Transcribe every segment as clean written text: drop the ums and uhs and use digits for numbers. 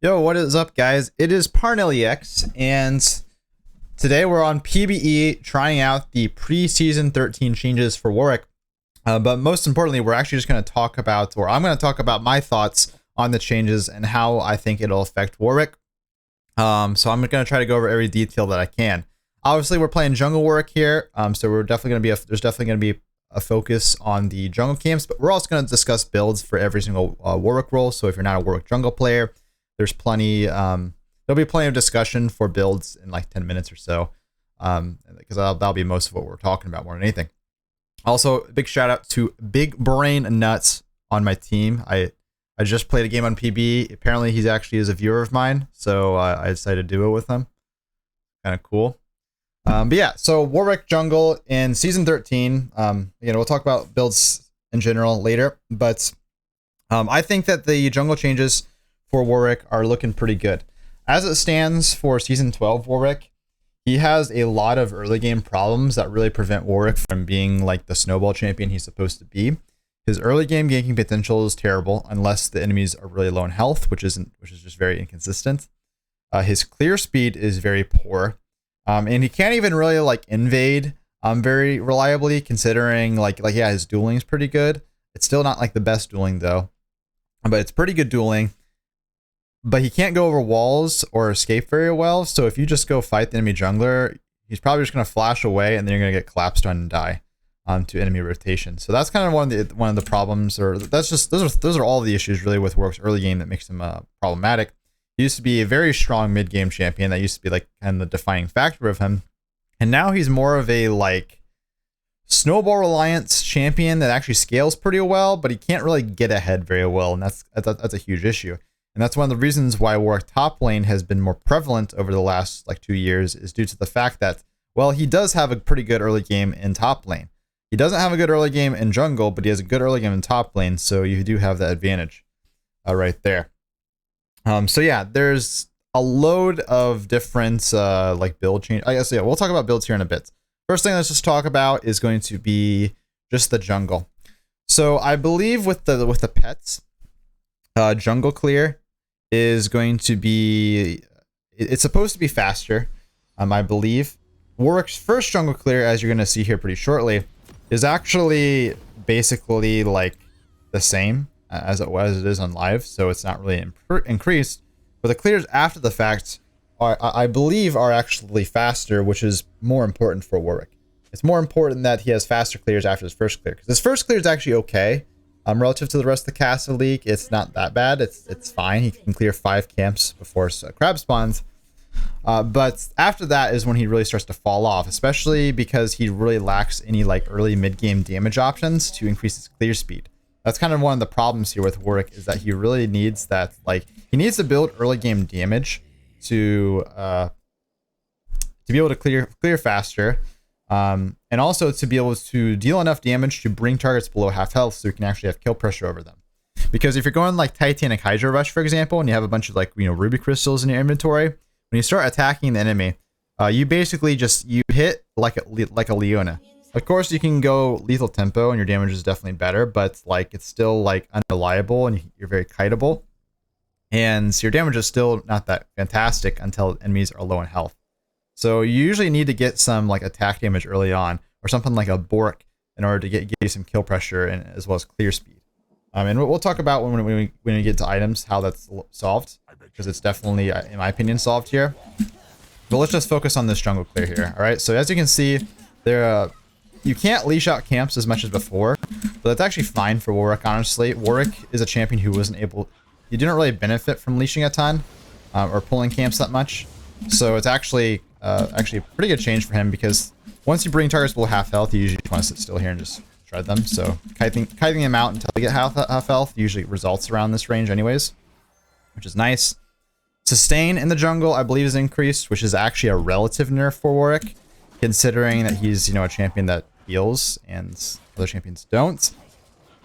Yo, what is up, guys? It is ParnelliX, and today we're on PBE trying out the preseason 13 changes for Warwick. But most importantly, we're actually just going to talk about, or I'm going to talk about my thoughts on the changes and how I think it'll affect Warwick. So I'm going to try to go over every detail that I can. Obviously, we're playing jungle Warwick here, so we're definitely going to be there's definitely going to be a focus on the jungle camps, but we're also going to discuss builds for every single Warwick role. So if you're not a Warwick jungle player, there's plenty, there'll be plenty of discussion for builds in like 10 minutes or so, because that'll be most of what we're talking about more than anything. Also, big shout out to Big Brain Nuts on my team. I just played a game on PB. Apparently, he's actually is a viewer of mine, so I decided to do it with him. Kind of cool. But yeah, so Warwick jungle in season 13. We'll talk about builds in general later, but I think that the jungle changes for Warwick are looking pretty good. As it stands for season 12 Warwick, he has a lot of early game problems that really prevent Warwick from being like the snowball champion he's supposed to be. His early game ganking potential is terrible unless the enemies are really low in health, which is just very inconsistent. His clear speed is very poor, and he can't even really like invade very reliably, considering like yeah, his dueling is pretty good. It's still not like the best dueling though, but it's pretty good dueling. But he can't go over walls or escape very well. So if you just go fight the enemy jungler, he's probably just going to flash away, and then you're going to get collapsed on and die to enemy rotation. So that's kind of one of the problems, or that's just those are all the issues really with Warwick's early game that makes him problematic. He used to be a very strong mid game champion that used to be like kind of the defining factor of him, and now he's more of a like snowball reliance champion that actually scales pretty well, but he can't really get ahead very well, and that's a huge issue. And that's one of the reasons why Warwick top lane has been more prevalent over the last like 2 years, is due to the fact that, well, he does have a pretty good early game in top lane. He doesn't have a good early game in jungle, but he has a good early game in top lane, so you do have that advantage right there. So yeah, there's a load of different like build change. I guess yeah, we'll talk about builds here in a bit. First thing let's just talk about is going to be just the jungle. So I believe with the pets, jungle clear is going to be, it's supposed to be faster, I believe. Warwick's first jungle clear, as you're going to see here pretty shortly, is actually basically like the same as it is on live, so it's not really increased. But the clears after the fact, I believe, are actually faster, which is more important for Warwick. It's more important that he has faster clears after his first clear, because his first clear is actually okay. Relative to the rest of the cast of the league, it's not that bad. It's fine. He can clear 5 camps before crab spawns. But after that is when he really starts to fall off, especially because he really lacks any like early mid-game damage options to increase his clear speed. That's kind of one of the problems here with Warwick, is that he really needs that, like, he needs to build early game damage to be able to clear faster. And also to be able to deal enough damage to bring targets below half health, so you can actually have kill pressure over them. Because if you're going like Titanic Hydra Rush, for example, and you have a bunch of like, ruby crystals in your inventory, when you start attacking the enemy, you basically you hit like a Leona. Of course, you can go lethal tempo and your damage is definitely better, but like it's still like unreliable and you're very kiteable. And so your damage is still not that fantastic until enemies are low in health. So you usually need to get some like attack damage early on, or something like a Bork, in order to give you some kill pressure and as well as clear speed. And we'll talk about when we get to items how that's solved, because it's definitely, in my opinion, solved here. But let's just focus on this jungle clear here. All right. So as you can see, you can't leash out camps as much as before, but that's actually fine for Warwick. Honestly, Warwick is a champion who he didn't really benefit from leashing a ton or pulling camps that much. So it's actually a pretty good change for him, because once you bring targets below half health, you usually just want to sit still here and just shred them. So kiting them out until they get half health usually results around this range anyways, which is nice. Sustain in the jungle, I believe, is increased, which is actually a relative nerf for Warwick, considering that he's a champion that heals and other champions don't.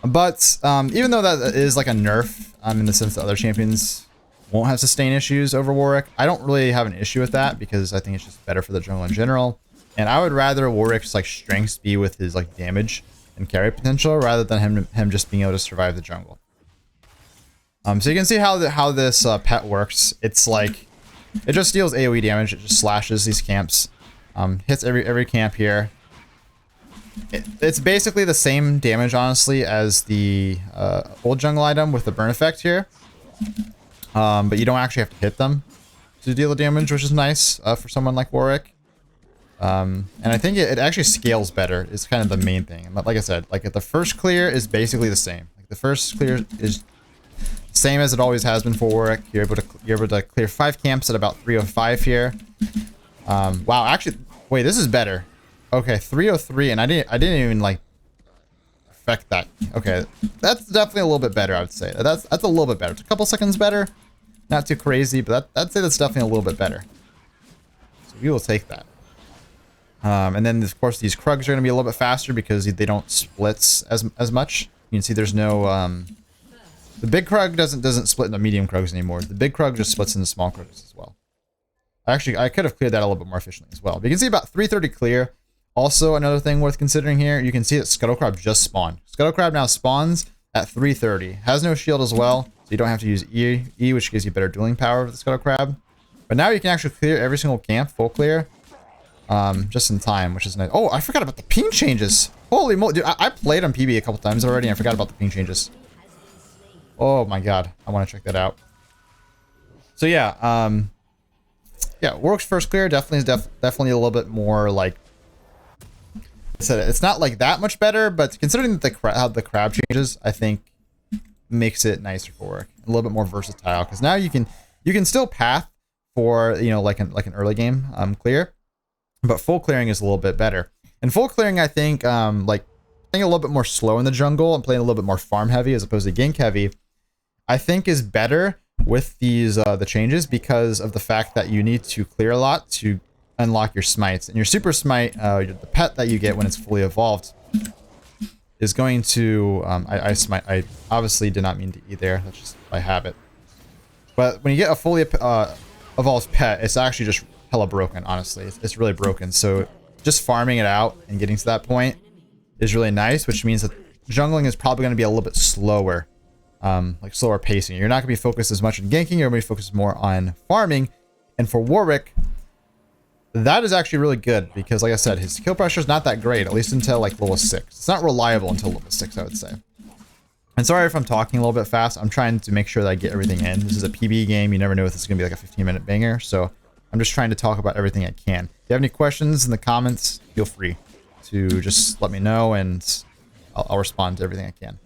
But even though that is like a nerf in the sense that other champions won't have sustain issues over Warwick, I don't really have an issue with that, because I think it's just better for the jungle in general. And I would rather Warwick's like strengths be with his like damage and carry potential, rather than him just being able to survive the jungle. So you can see how this pet works. It's like it just deals AoE damage. It just slashes these camps, hits every camp here. It's basically the same damage, honestly, as the old jungle item with the burn effect here. But you don't actually have to hit them to deal the damage, which is nice for someone like Warwick. And I think it actually scales better. It's kind of the main thing. But like I said, like the first clear is basically the same. Like the first clear is same as it always has been for Warwick. You're able to clear 5 camps at about 305 here. Wow, actually, wait, this is better. Okay, 303, and I didn't even like affect that. Okay, that's definitely a little bit better, I would say. That's a little bit better. It's a couple seconds better. Not too crazy, but I'd say that's definitely a little bit better. So we will take that. And then of course these Krugs are going to be a little bit faster because they don't split as much. You can see there's no the big Krug doesn't split into medium Krugs anymore. The big Krug just splits into small Krugs as well. Actually, I could have cleared that a little bit more efficiently as well. But you can see about 330 clear. Also, another thing worth considering here, you can see that Scuttle Crab just spawned. Scuttle Crab now spawns at 330. Has no shield as well, so you don't have to use E, which gives you better dueling power with the Scuttle Crab. But now you can actually clear every single camp, full clear, just in time, which is nice. Oh, I forgot about the ping changes. Holy moly, dude, I played on PB a couple times already, and I forgot about the ping changes. Oh my god, I want to check that out. So yeah, yeah, Warwick's first clear definitely is definitely a little bit more like I said. It's not like that much better, but considering that how the crab changes, I think makes it nicer for Warwick, a little bit more versatile. Because now you can still path for like an early game clear, but full clearing is a little bit better. And full clearing, I think like playing a little bit more slow in the jungle and playing a little bit more farm heavy as opposed to gank heavy, I think is better with these the changes because of the fact that you need to clear a lot to unlock your smites. And your super smite, the pet that you get when it's fully evolved, is going to I obviously did not mean to E there. That's just by habit. But when you get a fully evolved pet, it's actually just hella broken. Honestly, it's really broken. So just farming it out and getting to that point is really nice, which means that jungling is probably going to be a little bit slower. Like slower pacing. You're not going to be focused as much on ganking. You're going to be focused more on farming. And for Warwick, that is actually really good because, like I said, his kill pressure is not that great, at least until like level 6. It's not reliable until level 6, I would say. And sorry if I'm talking a little bit fast. I'm trying to make sure that I get everything in. This is a PB game. You never know if this is going to be like a 15-minute banger. So I'm just trying to talk about everything I can. If you have any questions in the comments, feel free to just let me know and I'll respond to everything I can.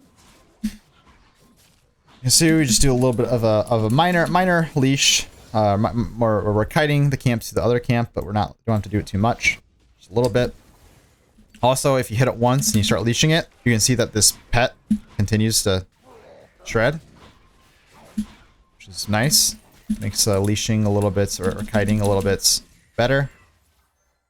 You see, we just do a little bit of a minor leash. We're kiting the camp to the other camp, but don't have to do it too much. Just a little bit. Also, if you hit it once and you start leashing it, you can see that this pet continues to shred, which is nice. Makes leashing a little bit or kiting a little bit better.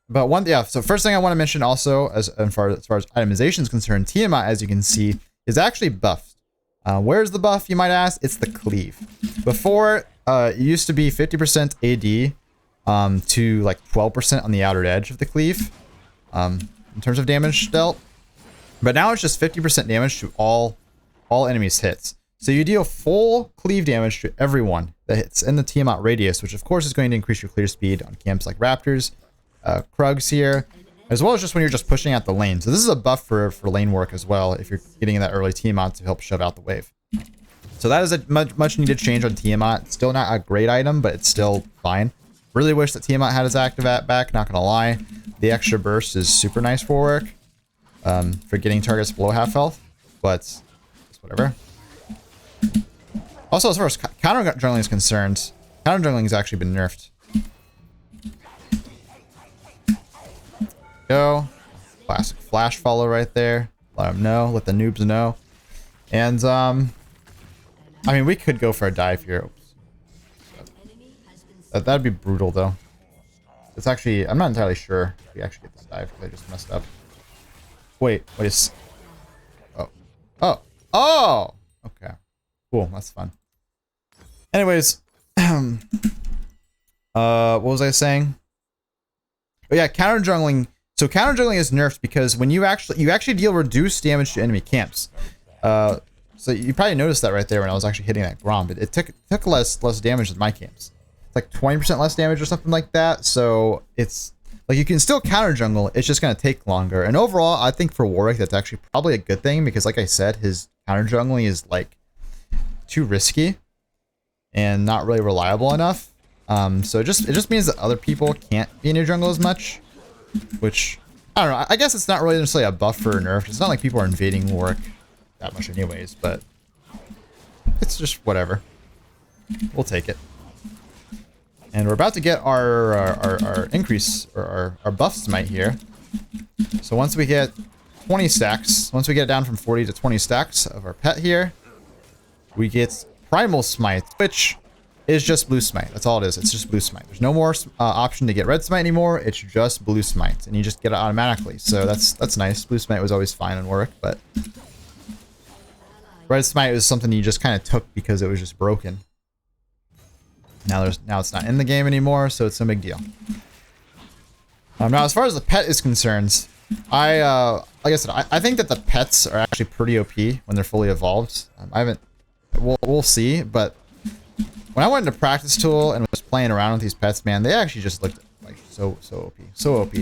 But so first thing I want to mention also, as far as itemization is concerned, Tiamat, as you can see, is actually buffed. Where's the buff, you might ask? It's the cleave. Before, it used to be 50% AD to like 12% on the outer edge of the cleave in terms of damage dealt. But now it's just 50% damage to all enemies hits. So you deal full cleave damage to everyone that hits in the Tiamat radius, which of course is going to increase your clear speed on camps like Raptors, Krugs here, as well as just when you're just pushing out the lane. So this is a buff for lane work as well if you're getting in that early Tiamat to help shove out the wave. So that is a much needed change on Tiamat. It's still not a great item, but it's still fine. Really wish that Tiamat had his active back, not gonna lie. The extra burst is super nice for work, for getting targets below half health, but it's whatever. Also, as far as counter jungling is concerned, counter jungling has actually been nerfed. Go. Classic flash follow right there. Let them know. Let the noobs know. And, I mean, we could go for a dive here. Oops. That'd be brutal, though. It's actually... I'm not entirely sure if we actually get this dive, because I just messed up. Wait is... Oh. Oh! Oh! Okay. Cool, that's fun. Anyways. What was I saying? Oh yeah, counter jungling... So counter jungling is nerfed because when you actually deal reduced damage to enemy camps. So you probably noticed that right there when I was actually hitting that Grom. It took less damage than my camps. It's like 20% less damage or something like that. So it's like you can still counter jungle. It's just gonna take longer. And overall, I think for Warwick, that's actually probably a good thing because, like I said, his counter jungling is like too risky and not really reliable enough. So it just means that other people can't be in your jungle as much, which I don't know. I guess it's not really necessarily a buff or a nerf. It's not like people are invading Warwick that much anyways, but it's just whatever. We'll take it. And we're about to get our increase, or our buff smite here. So once we get 20 stacks, once we get down from 40 to 20 stacks of our pet here, we get primal smite, which is just blue smite. That's all it is. It's just blue smite. There's no more option to get red smite anymore. It's just blue smite, and you just get it automatically. So that's nice. Blue smite was always fine on Warwick, but red smite was something you just kind of took because it was just broken. Now it's not in the game anymore, so it's no big deal. Now as far as the pet is concerned, like I said, I think that the pets are actually pretty OP when they're fully evolved. We'll see, but when I went into practice tool and was playing around with these pets, man, they actually just looked like so OP.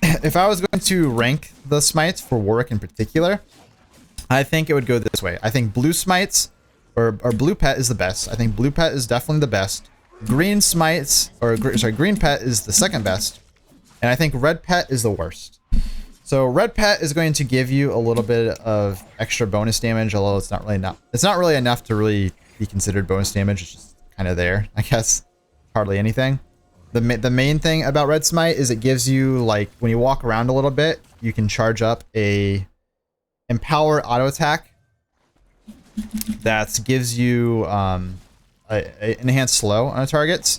If I was going to rank the smites for Warwick in particular, I think it would go this way. I think blue smites or blue pet is the best. I think blue pet is definitely the best. Green smites, green pet is the second best. And I think red pet is the worst. So red pet is going to give you a little bit of extra bonus damage, although it's not really enough to really be considered bonus damage. It's just kind of there, I guess. Hardly anything. The main thing about red smite is it gives you, like, when you walk around a little bit, you can charge up a empower auto attack that gives you a enhanced slow on a target.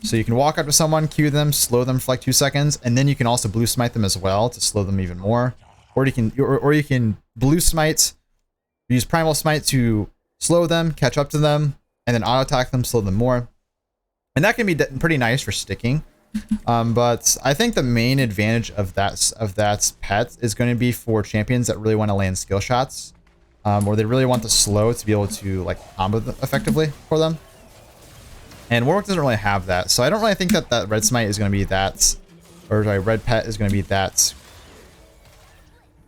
So you can walk up to someone, Q them, slow them for like 2 seconds, and then you can also blue smite them as well to slow them even more. Or you can blue smite, use primal smite to slow them, catch up to them, and then auto attack them, slow them more. And that can be pretty nice for sticking. But I think the main advantage of that pet is going to be for champions that really want to land skill shots, or they really want the slow to be able to like combo effectively for them. And Warwick doesn't really have that, so I don't really think that red smite is going to be that, or sorry, red pet is going to be that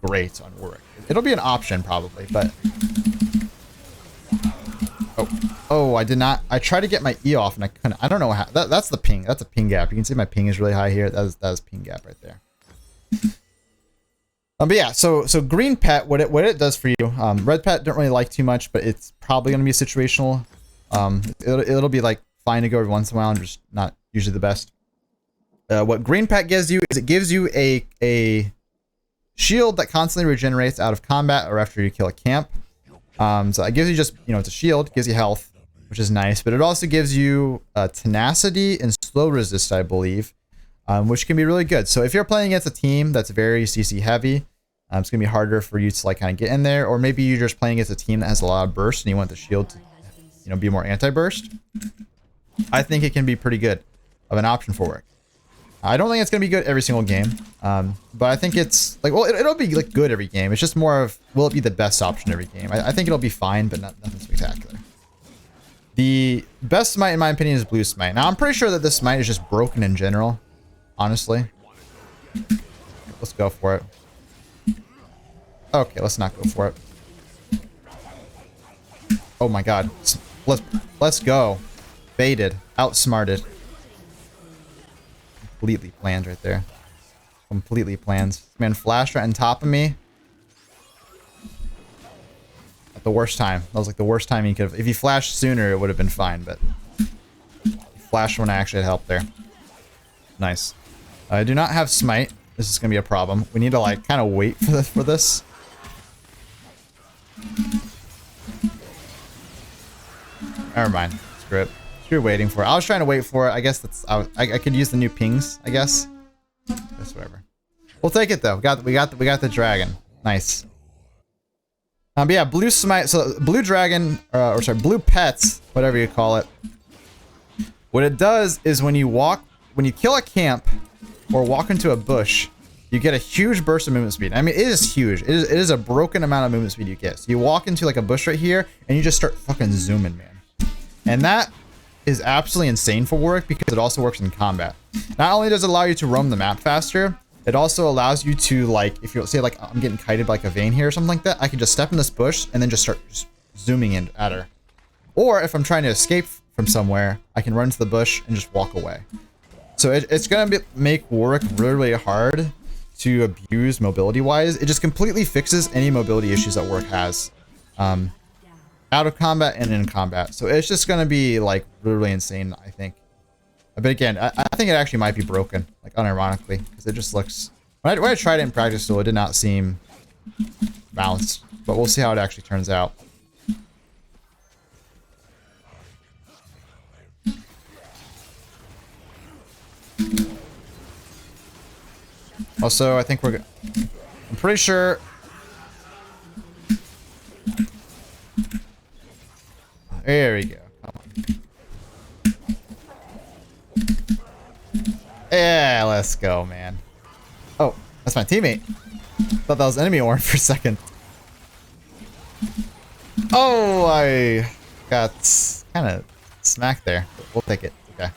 great on Warwick. It'll be an option probably, but oh, I did not. I tried to get my E off and I couldn't. I don't know how. That's the ping. That's a ping gap. You can see my ping is really high here. That is ping gap right there. But yeah, so green pet, what it does for you, red pet don't really like too much, but it's probably going to be situational. It'll be like fine to go every once in a while, and just not usually the best. What green pet gives you is it gives you a shield that constantly regenerates out of combat or after you kill a camp. So it gives you just, it's a shield, gives you health, which is nice, but it also gives you tenacity and slow resist, I believe, which can be really good. So if you're playing against a team that's very CC heavy, it's gonna be harder for you to like kind of get in there, or maybe you're just playing against a team that has a lot of burst and you want the shield to, be more anti-burst. I think it can be pretty good of an option for work. I don't think it's gonna be good every single game, but I think it's like, well, it'll be like good every game. It's just more of, will it be the best option every game? I think it'll be fine, but nothing spectacular. The best smite, in my opinion, is blue smite. Now I'm pretty sure that this smite is just broken in general, honestly. Let's go for it. Okay, let's not go for it. Oh my god, let's go. Baited, outsmarted. Completely planned right there. Completely planned. Man, flashed right on top of me. At the worst time. That was like the worst time he could have. If he flashed sooner, it would have been fine, but he flashed when I actually had help there. Nice. I do not have smite. This is gonna be a problem. We need to like kind of wait for this. Never mind. Screw it. You're waiting for it. I was trying to wait for it. I guess that's I could use the new pings, I guess. That's whatever. We'll take it though. We got the dragon. Nice. But yeah, blue smite. So blue dragon, or sorry, blue pets, whatever you call it. What it does is when you kill a camp or walk into a bush, you get a huge burst of movement speed. I mean, it is huge. It is a broken amount of movement speed you get. So you walk into like a bush right here and you just start fucking zooming, man. And that is absolutely insane for Warwick because it also works in combat. Not only does it allow you to roam the map faster, it also allows you to, like, if you say like I'm getting kited by like a vein here or something like that, I can just step in this bush and then just start zooming in at her. Or if I'm trying to escape from somewhere, I can run into the bush and just walk away. So it's gonna make Warwick really, really hard to abuse mobility wise. It just completely fixes any mobility issues that Warwick has out of combat and in combat. So it's just gonna be like really, really insane, I think. But again, I think it actually might be broken, like unironically, because it just looks, when I tried it in practice though, it did not seem balanced, but we'll see how it actually turns out. Also, I think I'm pretty sure. There we go. Come on. Yeah, let's go, man. Oh, that's my teammate. Thought that was enemy Orn for a second. Oh, I got kind of smacked there. We'll take it. Okay.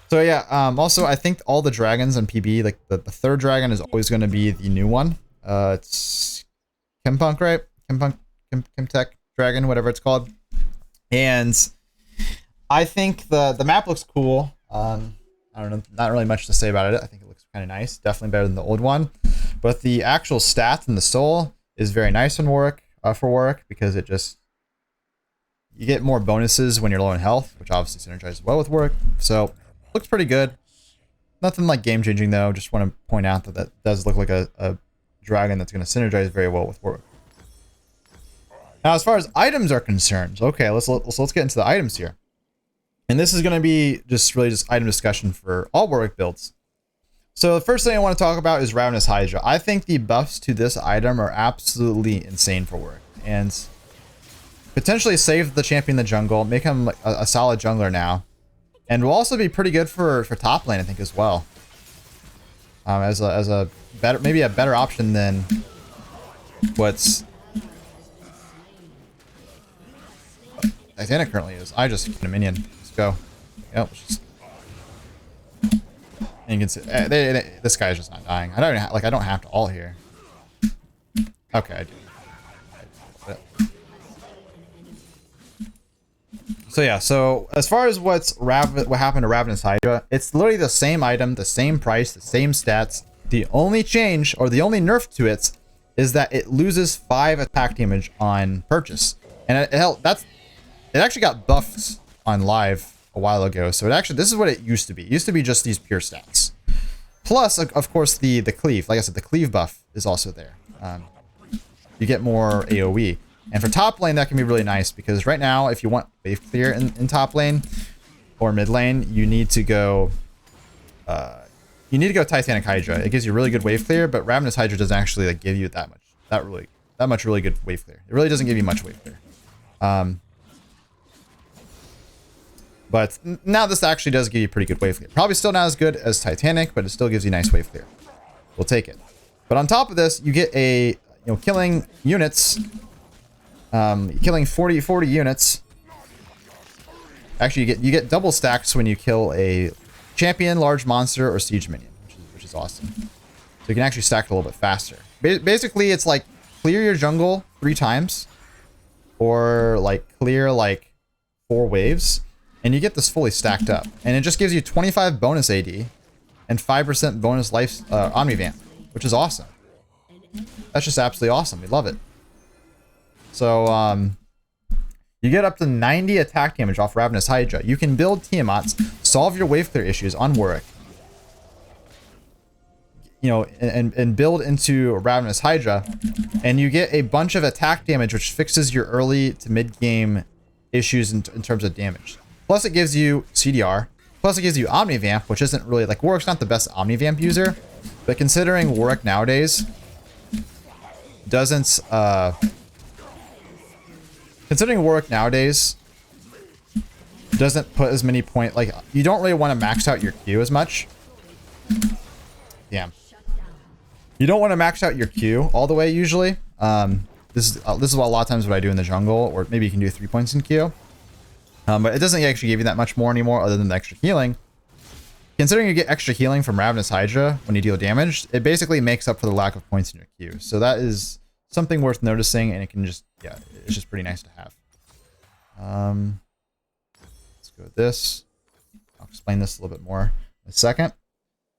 So yeah, also I think all the dragons on PB, like the third dragon is always going to be the new one. It's Chempunk, right? Chemtech dragon, whatever it's called. And I think the map looks cool. I don't know, not really much to say about it. I think it looks kind of nice. Definitely better than the old one. But the actual stats and the soul is very nice on Warwick, for Warwick, because it just, you get more bonuses when you're low in health, which obviously synergizes well with Warwick. So looks pretty good. Nothing like game changing though. Just want to point out that that does look like a dragon that's going to synergize very well with Warwick. Now, as far as items are concerned, okay, let's get into the items here. And this is going to be just really just item discussion for all Warwick builds. So the first thing I want to talk about is Ravenous Hydra. I think the buffs to this item are absolutely insane for Warwick, and potentially save the champion in the jungle, make him a solid jungler now, and will also be pretty good for top lane, I think, as well. As a better, maybe a better option than what's Titanic currently is. I just hit a minion. Let's go. Yep. And you can see this guy's just not dying. I don't even I don't have to ult here. Okay, I do. So yeah, so as far as what happened to Ravenous Hydra, it's literally the same item, the same price, the same stats. The only change, or the only nerf to it, is that it loses 5 attack damage on purchase. And it actually got buffed on live a while ago. So this is what it used to be. It used to be just these pure stats. Plus, of course, the cleave. Like I said, the cleave buff is also there. You get more AoE. And for top lane, that can be really nice, because right now, if you want wave clear in top lane or mid lane, you need to go Titanic Hydra. It gives you really good wave clear, but Ravenous Hydra doesn't actually like give you that much really good wave clear. It really doesn't give you much wave clear. But now this actually does give you pretty good wave clear. Probably still not as good as Titanic, but it still gives you nice wave clear. We'll take it. But on top of this, you get killing units. Killing 40 units. Actually, you get double stacks when you kill a champion, large monster, or siege minion, which is awesome. So you can actually stack it a little bit faster. Basically, it's like clear your jungle 3 times, or like clear like 4 waves, and you get this fully stacked up. And it just gives you 25 bonus AD and 5% bonus life Omnivamp, which is awesome. That's just absolutely awesome. We love it. So, you get up to 90 attack damage off Ravenous Hydra. You can build Tiamats, solve your wave clear issues on Warwick, and build into Ravenous Hydra, and you get a bunch of attack damage, which fixes your early to mid game issues in terms of damage. Plus, it gives you CDR. Plus, it gives you Omnivamp, which isn't really like Warwick's not the best Omnivamp user, but considering Warwick nowadays doesn't. Considering Warwick nowadays doesn't put as many points, like you don't really want to max out your Q as much. Damn. You don't want to max out your Q all the way usually. This is a lot of times what I do in the jungle, or maybe you can do 3 points in Q. But it doesn't actually give you that much more anymore other than the extra healing. Considering you get extra healing from Ravenous Hydra when you deal damage, it basically makes up for the lack of points in your Q. So that is something worth noticing, and it can just, yeah, it's just pretty nice to have. Let's go with this. I'll explain this a little bit more in a second.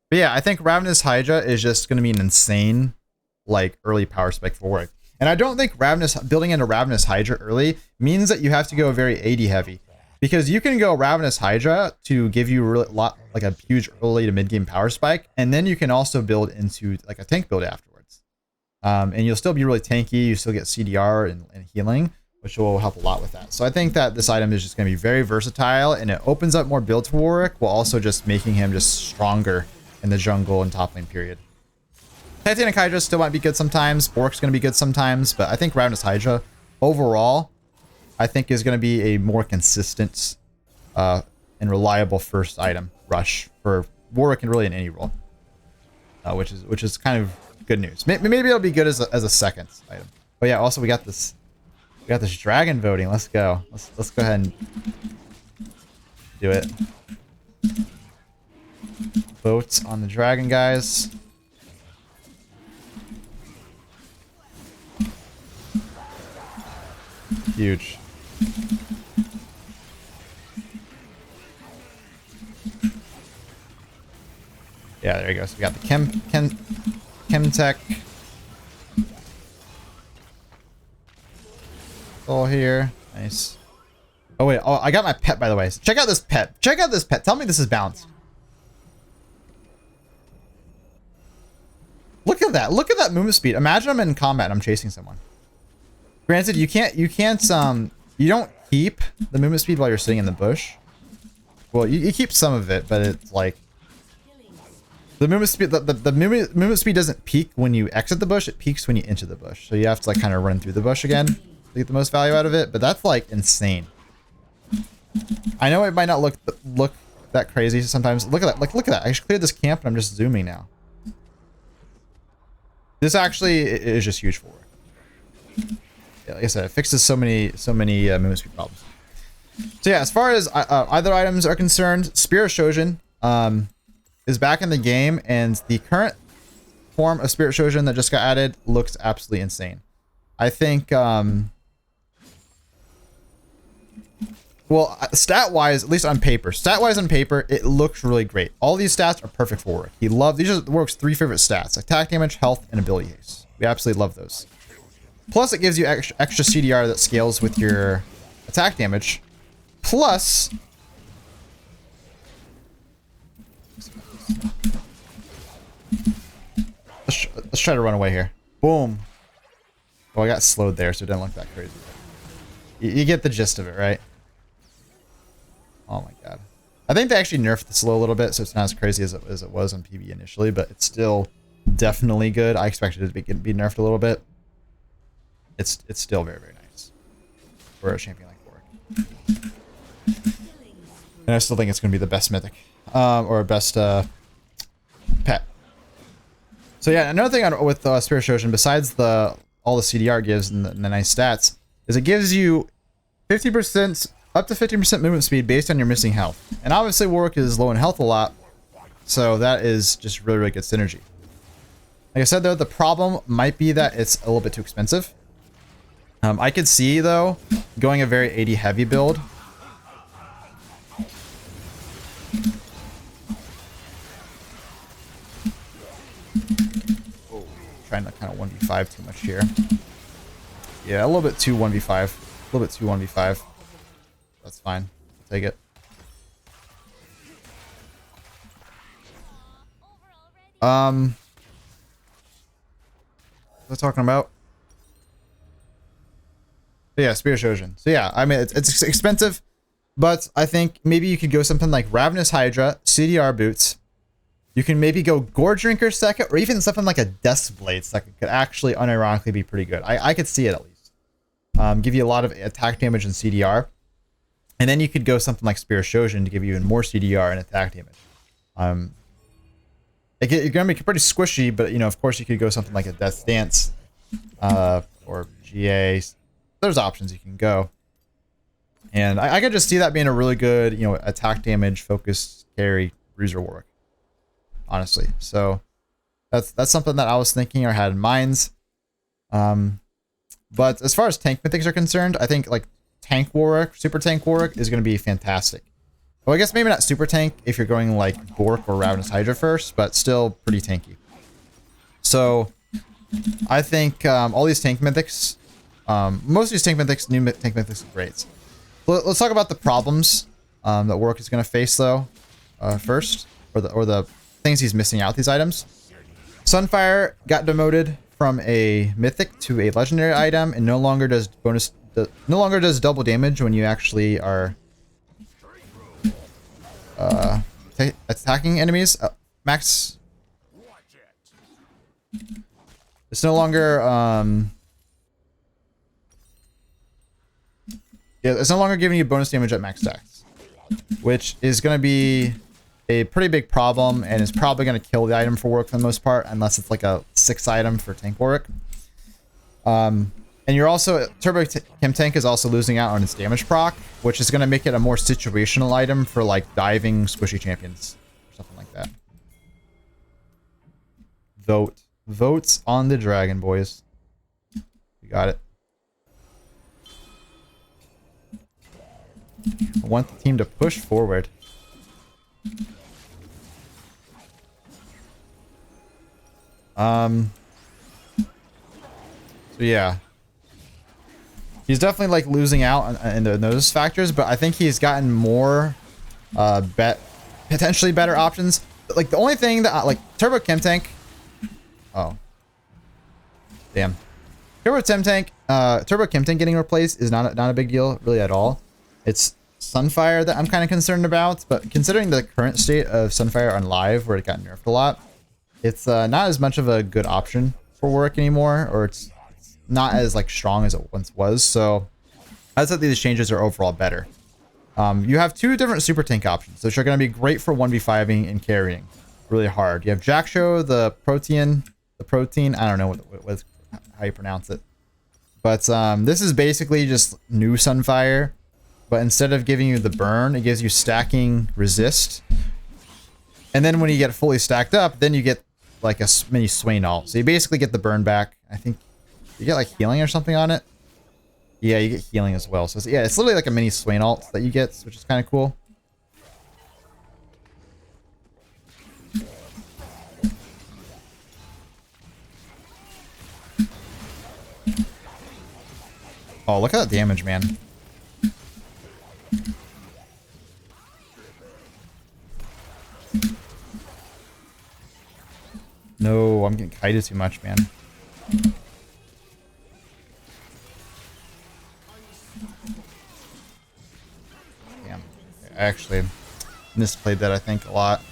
But yeah, I think Ravenous Hydra is just going to be an insane, like, early power spike for Warwick. And I don't think building into Ravenous Hydra early means that you have to go very AD heavy. Because you can go Ravenous Hydra to give you like a huge early to mid game power spike, and then you can also build into like a tank build afterwards. And you'll still be really tanky, you still get CDR and healing, which will help a lot with that. So I think that this item is just going to be very versatile, and it opens up more builds for Warwick, while also just making him just stronger in the jungle and top lane period. Titanic Hydra still might be good sometimes, Warwick's going to be good sometimes, but I think Ravenous Hydra overall, I think is going to be a more consistent and reliable first item rush for Warwick and really in any role, which is kind of good news. Maybe it'll be good as a second item. But yeah, also we got this dragon voting. Let's go. Let's go ahead and do it. Vote on the dragon, guys. Huge. Yeah, there you go. So we got the chem tech all here. Nice. Oh wait, I got my pet, by the way. So check out this pet. Check out this pet. Tell me this is balanced. Look at that. Look at that movement speed. Imagine I'm in combat and I'm chasing someone. Granted, you don't keep the movement speed while you're sitting in the bush. Well, you keep some of it, but it's like the movement speed. The movement speed doesn't peak when you exit the bush. It peaks when you enter the bush. So you have to like kind of run through the bush again to get the most value out of it. But that's like insane. I know it might not look that crazy sometimes. Look at that. Like look at that. I just cleared this camp and I'm just zooming now. This actually is just huge for it. Yeah, like I said, it fixes so many movement speed problems. So yeah, as far as other items are concerned, Spirit Shojin is back in the game, and the current form of Spirit Shojin that just got added looks absolutely insane. I think, well, stat-wise, at least on paper, it looks really great. All these stats are perfect for Warwick. These are Warwick's 3 favorite stats: attack damage, health, and ability haste. We absolutely love those. Plus, it gives you extra CDR that scales with your attack damage. Plus, let's try to run away here. Boom. Oh, I got slowed there, so it didn't look that crazy. You get the gist of it, right? Oh my god. I think they actually nerfed the slow a little bit, so it's not as crazy as it was on PB initially, but it's still definitely good. I expected it to be nerfed a little bit. It's still very, very nice for a champion like Warwick. And I still think it's going to be the best mythic, or best pet. So yeah, another thing with Spirit Shojin, besides all the CDR gives and the nice stats, is it gives you 50%, up to 50% movement speed based on your missing health. And obviously Warwick is low in health a lot, so that is just really, really good synergy. Like I said though, the problem might be that it's a little bit too expensive. I could see though going a very AD heavy build. Oh, trying to kind of 1v5 too much here. Yeah, a little bit too 1v5. A little bit too 1v5. That's fine. I'll take it. What was I talking about? Yeah, Spirit Shojin. So yeah, I mean, it's expensive, but I think maybe you could go something like Ravenous Hydra, CDR boots. You can maybe go Gore Drinker second, or even something like a Death Blade second could actually unironically be pretty good. I could see it at least. Give you a lot of attack damage and CDR. And then you could go something like Spirit Shojin to give you even more CDR and attack damage. you're gonna be pretty squishy, but you know, of course, you could go something like a Death Dance, or GA. There's options you can go, and I could just see that being a really good, you know, attack damage focused carry Bruiser Warwick, honestly. So that's something that I was thinking or had in mind. But as far as tank mythics are concerned, I think like tank Warwick, super tank Warwick is going to be fantastic. Well, I guess maybe not super tank if you're going like Bork or Ravenous Hydra first, but still pretty tanky. So I think all these tank mythics, most of these tank mythics, new tank mythics are great. Let's talk about the problems that Warwick is going to face though first, or the things he's missing out with these items. Sunfire got demoted from a mythic to a legendary item, and no longer does double damage when you actually are attacking enemies. Max. It's no longer it's no longer giving you bonus damage at max stacks, which is going to be a pretty big problem, and is probably going to kill the item for Warwick for the most part, unless it's like a 6 item for tank Warwick. And you're also, Turbo Chem Tank is also losing out on its damage proc, which is going to make it a more situational item for like diving squishy champions or something like that. Votes on the dragon, boys. You got it. I want the team to push forward. So yeah, he's definitely like losing out in those factors, but I think he's gotten more potentially better options. Like the only thing that like Turbo Chem Tank, oh damn, Turbo Chem Tank getting replaced is not a big deal really at all. It's Sunfire that I'm kind of concerned about, but considering the current state of Sunfire on live, where it got nerfed a lot, it's not as much of a good option for Warwick anymore, or it's not as like strong as it once was. So I think these changes are overall better. You have 2 different super tank options, which are going to be great for 1v5ing and carrying really hard. You have Jackshow, the protein, I don't know how you pronounce it, but this is basically just new Sunfire, but instead of giving you the burn, it gives you stacking resist. And then when you get fully stacked up, then you get like a mini Swain ult. So you basically get the burn back. I think you get like healing or something on it. Yeah, you get healing as well. So yeah, it's literally like a mini Swain ult that you get, which is kind of cool. Oh, look at that damage, man. No, I'm getting kited too much, man. Damn. I actually misplayed that, I think, a lot.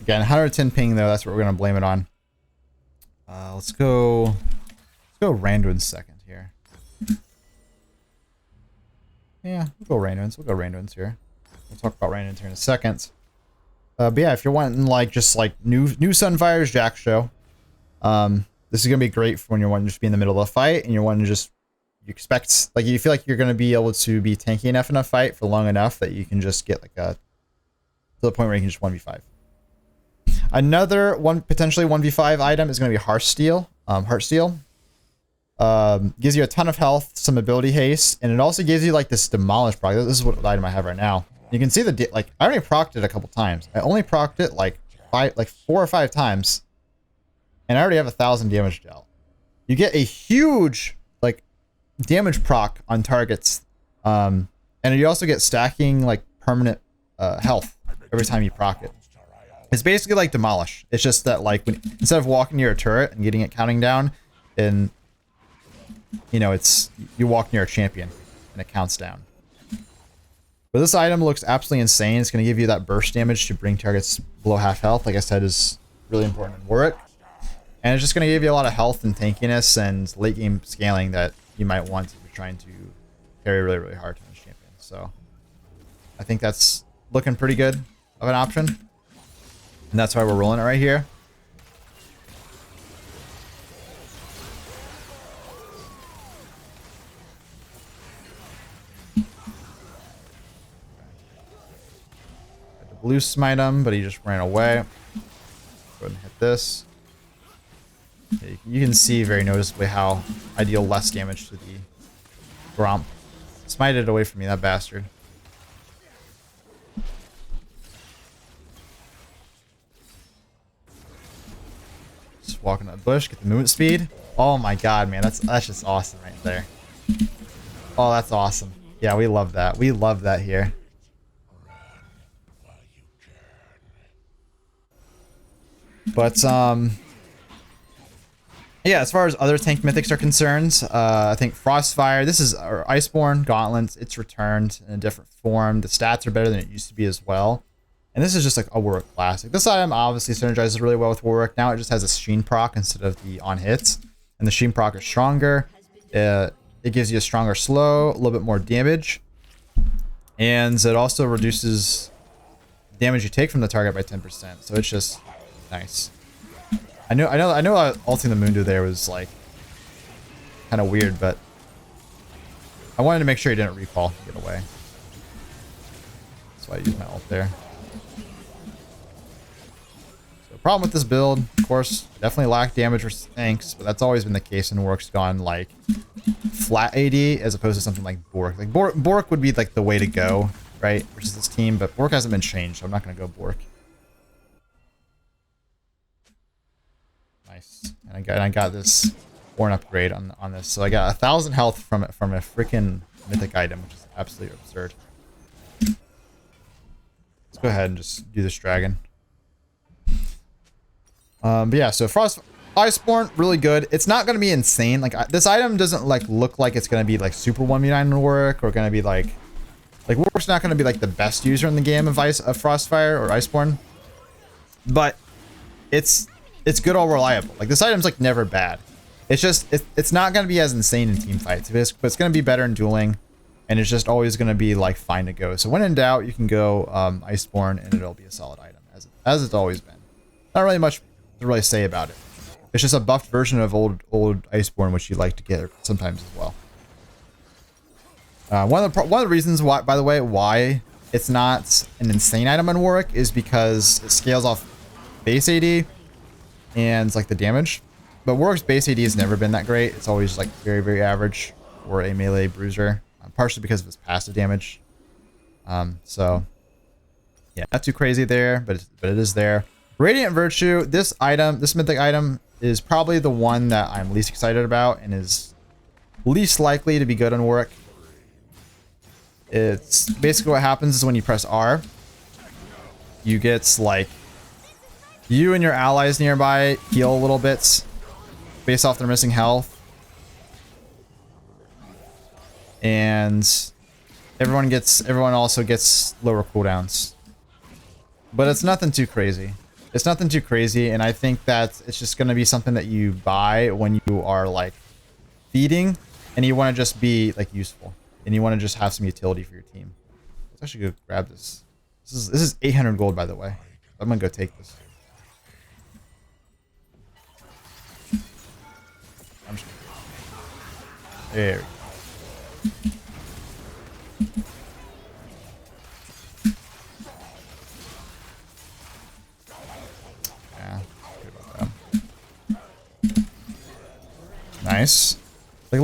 Again, 110 ping, though. That's what we're going to blame it on. Let's go Randuin second here. Yeah, we'll go Randuins here. We'll talk about Randuins here in a second. But yeah, if you're wanting like just like new Sunfire's Jackshow, this is gonna be great for when you're wanting to just be in the middle of a fight and you're wanting to just you feel like you're gonna be able to be tanky enough in a fight for long enough that you can just get like to the point where you can just 1v5. Another potentially 1v5 item is gonna be Heartsteel. Gives you a ton of health, some ability haste, and it also gives you like this demolish proc. This is what item I have right now. You can see like I already procced it a couple times. I only procced it like 4 or 5 times, and I already have 1,000 damage dealt. You get a huge like damage proc on targets, and you also get stacking like permanent health every time you proc it. It's basically like demolish. It's just that like instead of walking near a turret and getting it counting down, and you know you walk near a champion and it counts down. But this item looks absolutely insane. It's going to give you that burst damage to bring targets below half health. Like I said, is really important in Warwick. And it's just going to give you a lot of health and tankiness and late game scaling that you might want if you're trying to carry really, really hard to this champion. So I think that's looking pretty good of an option. And that's why we're rolling it right here. Had to blue smite him, but he just ran away. Go ahead and hit this. Yeah, you can see very noticeably how I deal less damage to the Gromp. Smite it away from me, that bastard. Just walk in that bush, get the movement speed. Oh my god, man, that's just awesome right there. Oh, that's awesome. Yeah, we love that. We love that here. But yeah, as far as other tank mythics are concerned, I think Frostfire, this is our Iceborne Gauntlets. It's returned in a different form. The stats are better than it used to be as well. And this is just like a Warwick classic. This item obviously synergizes really well with Warwick. Now it just has a Sheen proc instead of the on hits. And the Sheen proc is stronger. It gives you a stronger slow, a little bit more damage. And it also reduces damage you take from the target by 10%. So it's just nice. I know ulting the Mundo there was like kind of weird, but I wanted to make sure he didn't recall to get away. That's why I used my ult there. So problem with this build, of course, definitely lack damage versus tanks, but that's always been the case when Warwick's gone like flat AD as opposed to something like Bork. Like Bork would be like the way to go, right, versus this team, but Bork hasn't been changed, so I'm not going to go Bork. Nice. And I got this Horn upgrade on this, so I got 1,000 health from a freaking mythic item, which is absolutely absurd. Let's go ahead and just do this dragon. But yeah, so Frost Iceborne, really good. It's not gonna be insane. Like this item doesn't like look like it's gonna be like super 1v9 in Warwick, or gonna be like Warwick's not gonna be like the best user in the game of Frostfire or Iceborne, but it's good all reliable. Like this item's like never bad. It's just it's not gonna be as insane in team fights, but it's gonna be better in dueling, and it's just always gonna be like fine to go. So when in doubt, you can go Iceborne, and it'll be a solid item as it's always been. Not really much to really say about it. It's just a buffed version of old Iceborne, which you like to get sometimes as well. One of the reasons why, by the way, why it's not an insane item on Warwick is because it scales off base AD and like the damage. But Warwick's base AD has never been that great. It's always like very, very average for a melee bruiser, partially because of his passive damage. So yeah, not too crazy there, but it is there. Radiant Virtue, this mythic item is probably the one that I'm least excited about and is least likely to be good on Warwick. It's basically what happens is when you press R, you get like you and your allies nearby heal a little bit based off their missing health, and everyone also gets lower cooldowns. But it's nothing too crazy. It's nothing too crazy, and I think that it's just going to be something that you buy when you are like feeding and you want to just be like useful and you want to just have some utility for your team. Let's actually go grab this. This is 800 gold, by the way. I'm gonna go take this. I'm just gonna... There we go. Nice. Like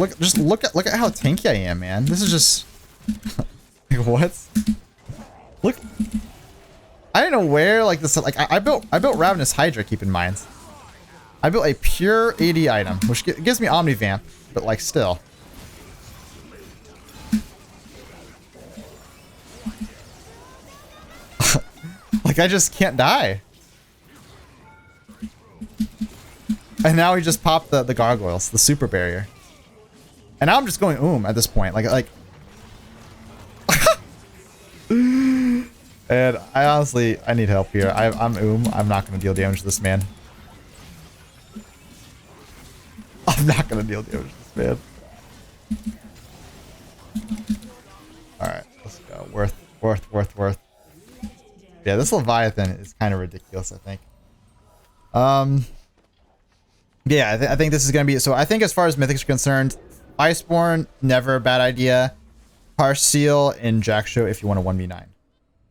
look at how tanky I am, man. This is just like what? Look, I don't know where like this. Like I built Ravenous Hydra. Keep in mind, I built a pure AD item, which gives me Omnivamp, but like still. Like I just can't die. And now he just popped the gargoyles, the super barrier. And now I'm just going at this point. Like and I honestly need help here. I'm I'm not gonna deal damage to this man. I'm not gonna deal damage to this man. Alright, let's go. Worth. Yeah, this Leviathan is kind of ridiculous, I think. Yeah, I think this is going to be... So I think as far as Mythics are concerned, Iceborne, never a bad idea. Parseal and Jackshow if you want a 1v9.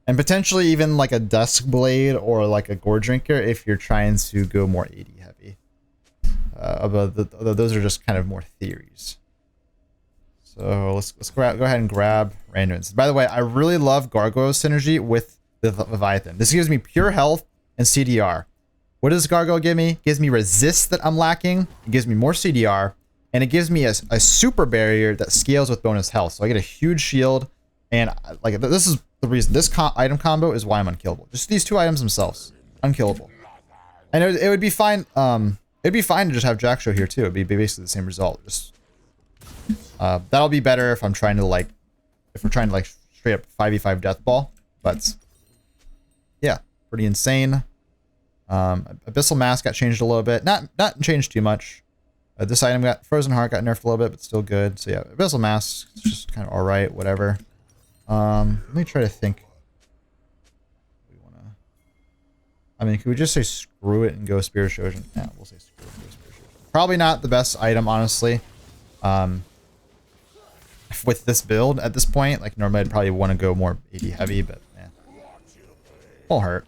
And potentially even like a Duskblade or like a Gore Drinker if you're trying to go more AD heavy. Although those are just kind of more theories. So let's go ahead and grab Randuin's. By the way, I really love Gargoyle's synergy with the Leviathan. This gives me pure health and CDR. What does Gargoyle give me? It gives me resist that I'm lacking. It gives me more CDR. And it gives me a super barrier that scales with bonus health. So I get a huge shield. And like this is the reason. This item combo is why I'm unkillable. Just these two items themselves. Unkillable. And it would be fine. It'd be fine to just have Jackshow here too. It'd be basically the same result. Just that'll be better if I'm trying to like, if we're trying to like straight up 5v5 death ball. But yeah, pretty insane. Abyssal Mask got changed a little bit. Not changed too much. This item got Frozen Heart got nerfed a little bit, but still good. So yeah, Abyssal Mask is just kind of all right, whatever. Let me try to think. We wanna. I mean, could we just say screw it and go Spirit Shoujin? Yeah, we'll say screw it and go Spirit Shoujin. Probably not the best item, honestly. With this build at this point, like normally I'd probably want to go more AD heavy, but yeah, won't hurt.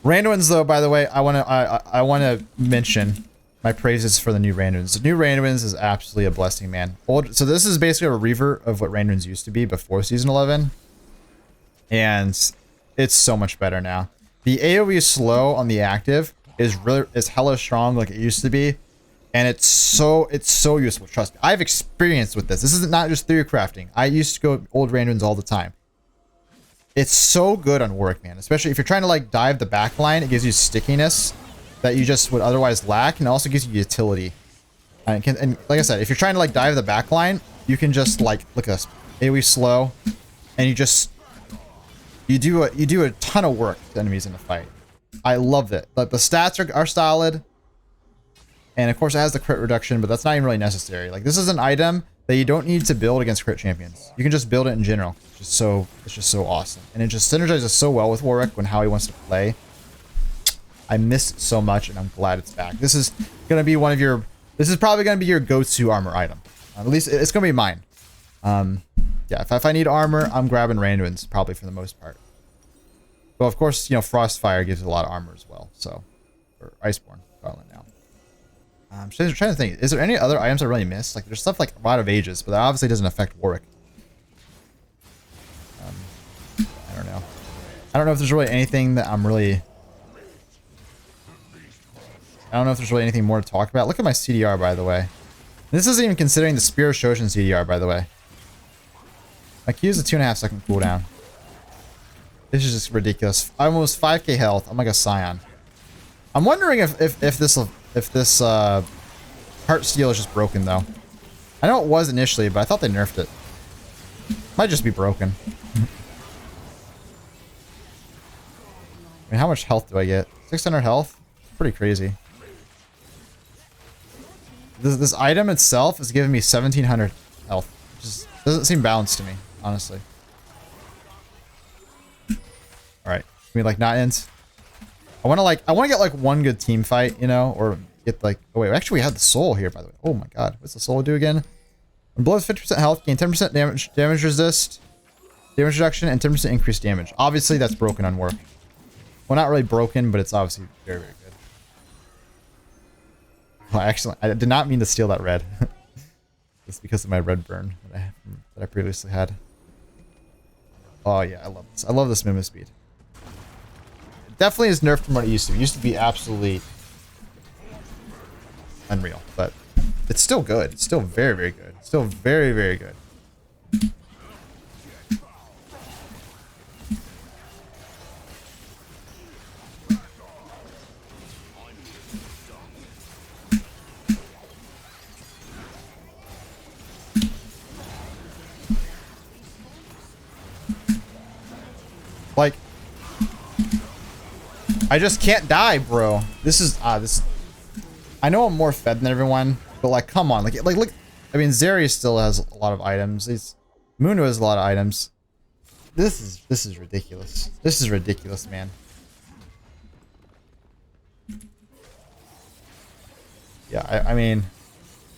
Randuins, though, by the way, I want to mention my praises for the new Randuins. The new Randuins is absolutely a blessing, man. So this is basically a revert of what Randuins used to be before Season 11. And it's so much better now. The AoE slow on the active is hella strong like it used to be. And it's so useful, trust me. I have experience with this. This is not just theory crafting. I used to go old Randuins all the time. It's so good on Warwick, man. Especially if you're trying to like dive the back line, it gives you stickiness that you just would otherwise lack, and it also gives you utility. And like I said, if you're trying to like dive the back line, you can just like look at this AoE slow, and you do a ton of work to enemies in the fight. I love it. But the stats are solid, and of course it has the crit reduction, but that's not even really necessary. Like this is an item that you don't need to build against crit champions. You can just build it in general. It's just so awesome. And it just synergizes so well with Warwick when how he wants to play. I miss it so much, and I'm glad it's back. This is gonna be this is probably gonna be your go-to armor item. At least it's gonna be mine. Yeah, if I need armor, I'm grabbing Randuins probably for the most part. Well, of course, you know, Frostfire gives a lot of armor as well. So, or Iceborne, Garland now. I'm trying to think. Is there any other items I really missed? Like, there's stuff like a lot of Ages, but that obviously doesn't affect Warwick. I don't know. I don't know if there's really anything that I'm really... I don't know if there's really anything more to talk about. Look at my CDR, by the way. This isn't even considering the Spear of Shoshin CDR, by the way. My Q is a 2.5 second cooldown. This is just ridiculous. I'm almost 5k health. I'm like a Scion. I'm wondering if this Heart Steel is just broken, though. I know it was initially, but I thought they nerfed it. Might just be broken. I mean, how much health do I get? 600 health? Pretty crazy. This item itself is giving me 1700 health. Just doesn't seem balanced to me, honestly. Alright. Can we like not end? I want to get like one good team fight, you know, or get like, oh wait, actually we had the soul here, by the way. Oh my god, what's the soul do again? When below 50% health, gain 10% damage resist, damage reduction, and 10% increased damage. Obviously that's broken on work. Well, not really broken, but it's obviously very, very good. Well, actually, I did not mean to steal that red. It's because of my red burn that I previously had. Oh yeah, I love this. I love this movement speed. It definitely is nerfed from what it used to be. It used to be absolutely unreal, but it's still good. It's still very, very good. It's still very, very good. Like, I just can't die, bro. This is I know I'm more fed than everyone, but like, come on, like look. I mean, Zeri still has a lot of items. Mundo has a lot of items. this is ridiculous. This is ridiculous, man. Yeah, I mean,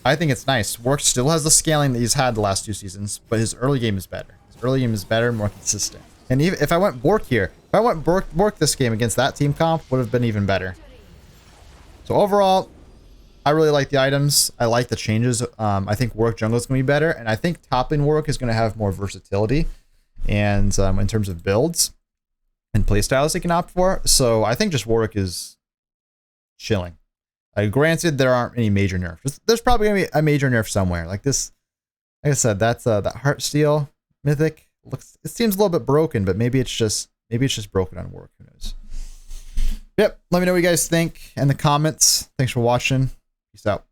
I think it's nice. Warwick still has the scaling that he's had the last 2 seasons, but his early game is better. His early game is better, more consistent. And even if I went Bork here, if I went Bork this game against that team comp, would have been even better. So overall, I really like the items. I like the changes. I think Warwick jungle is going to be better, and I think top lane Warwick is going to have more versatility, and in terms of builds and playstyles they can opt for. So I think just Warwick is chilling. Granted, there aren't any major nerfs. There's probably going to be a major nerf somewhere. Like this, like I said, that's that Heartsteel Mythic looks. It seems a little bit broken, but maybe it's just broken on Warwick. Who knows? Yep. Let me know what you guys think in the comments. Thanks for watching. Peace out.